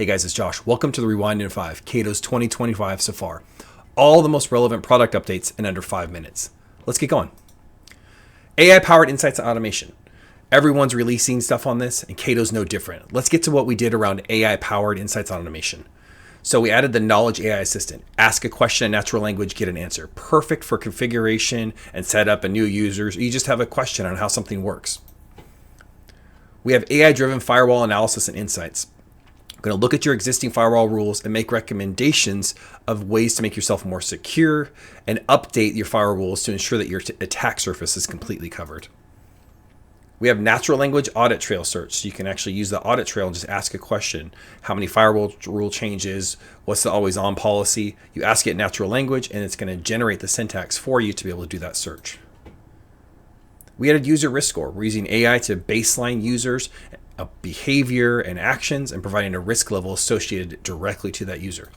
Hey guys, it's Josh. Welcome to the Rewind in 5, Cato's 2025 so far. All the most relevant product updates in under 5 minutes. Let's get going. AI-powered insights and automation. Everyone's releasing stuff on this, and Cato's no different. Let's get to what we did around AI-powered insights and automation. So we added the Knowledge AI Assistant. Ask a question in natural language, get an answer. Perfect for configuration and setup and new users. You just have a question on how something works. We have AI-driven firewall analysis and insights. We're going to look at your existing firewall rules and make recommendations of ways to make yourself more secure and update your firewall rules to ensure that your attack surface is completely covered. We have natural language audit trail search. So you can actually use the audit trail and just ask a question. How many firewall rule changes? What's the always on policy? You ask it in natural language and it's going to generate the syntax for you to be able to do that search. We added user risk score. We're using AI to baseline users, behavior and actions, and providing a risk level associated directly to that user.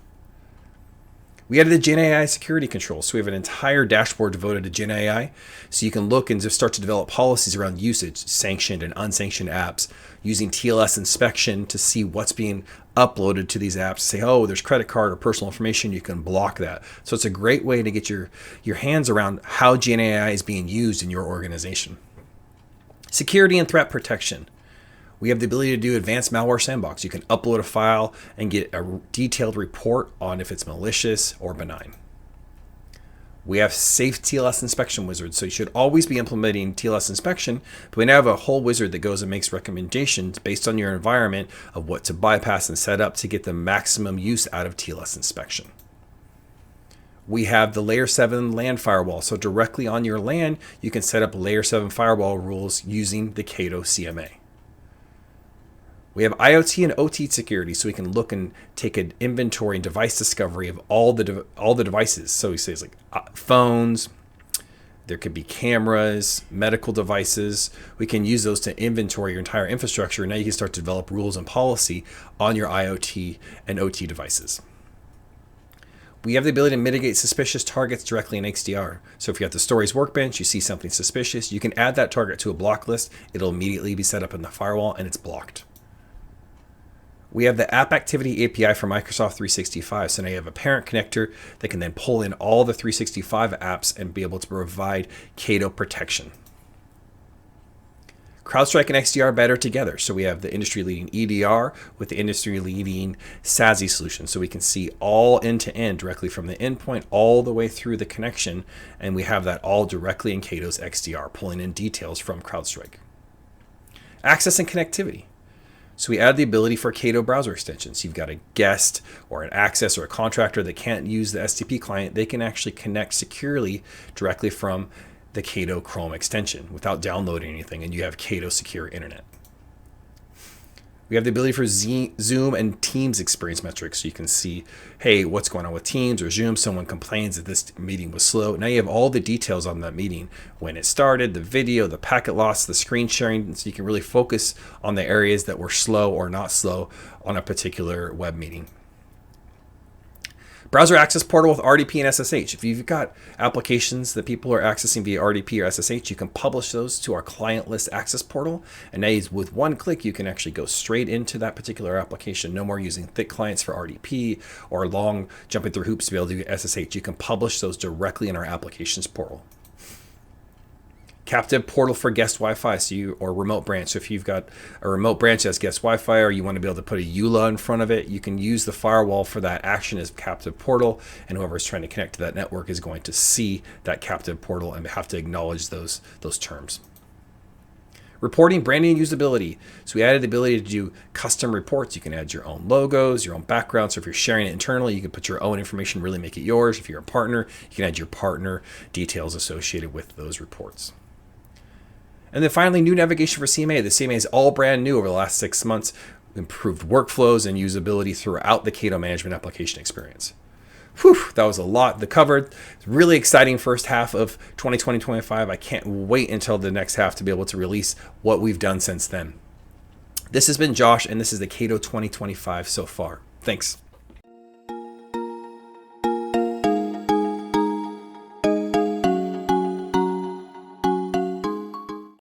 We added the Gen AI security controls. So we have an entire dashboard devoted to Gen AI. So you can look and just start to develop policies around usage, sanctioned and unsanctioned apps, using TLS inspection to see what's being uploaded to these apps. Say, oh, there's credit card or personal information, you can block that. So it's a great way to get your hands around how Gen AI is being used in your organization. Security and threat protection. We have the ability to do advanced malware sandbox. You can upload a file and get a detailed report on if it's malicious or benign. We have safe TLS inspection wizards. So you should always be implementing TLS inspection, but we now have a whole wizard that goes and makes recommendations based on your environment of what to bypass and set up to get the maximum use out of TLS inspection. We have the layer 7 LAN firewall. So directly on your LAN, you can set up layer 7 firewall rules using the Cato CMA. We have IoT and OT security, so we can look and take an inventory and device discovery of all the devices. So we say it's like phones, there could be cameras, medical devices. We can use those to inventory your entire infrastructure. And now you can start to develop rules and policy on your IoT and OT devices. We have the ability to mitigate suspicious targets directly in XDR. So if you got the Stories workbench, you see something suspicious, you can add that target to a block list. It'll immediately be set up in the firewall and it's blocked. We have the App Activity API for Microsoft 365. So now you have a parent connector that can then pull in all the 365 apps and be able to provide Cato protection. CrowdStrike and XDR better together. So we have the industry-leading EDR with the industry-leading SASE solution. So we can see all end-to-end directly from the endpoint all the way through the connection. And we have that all directly in Cato's XDR, pulling in details from CrowdStrike. Access and connectivity. So we add the ability for Cato browser extensions. You've got a guest or an access or a contractor that can't use the STP client. They can actually connect securely directly from the Cato Chrome extension without downloading anything, and you have Cato Secure Internet. We have the ability for Zoom and Teams experience metrics. So you can see, hey, what's going on with Teams or Zoom? Someone complains that this meeting was slow. Now you have all the details on that meeting, when it started, the video, the packet loss, the screen sharing. So you can really focus on the areas that were slow or not slow on a particular web meeting. Browser Access Portal with RDP and SSH. If you've got applications that people are accessing via RDP or SSH, you can publish those to our client list access portal. And now with one click, you can actually go straight into that particular application. No more using thick clients for RDP or long jumping through hoops to be able to do SSH. You can publish those directly in our applications portal. Captive portal for guest Wi-Fi, or remote branch. So if you've got a remote branch that's guest Wi-Fi, or you want to be able to put a EULA in front of it, you can use the firewall for that action as captive portal, and whoever is trying to connect to that network is going to see that captive portal and have to acknowledge those terms. Reporting, branding, and usability. So we added the ability to do custom reports. You can add your own logos, your own background. So if you're sharing it internally, you can put your own information, really make it yours. If you're a partner, you can add your partner details associated with those reports. And then finally, new navigation for CMA. The CMA is all brand new over the last 6 months, improved workflows and usability throughout the Cato management application experience. Whew, that was a lot to cover. It's really exciting first half of 2020-25. I can't wait until the next half to be able to release what we've done since then. This has been Josh, and this is the Cato 2025 so far. Thanks.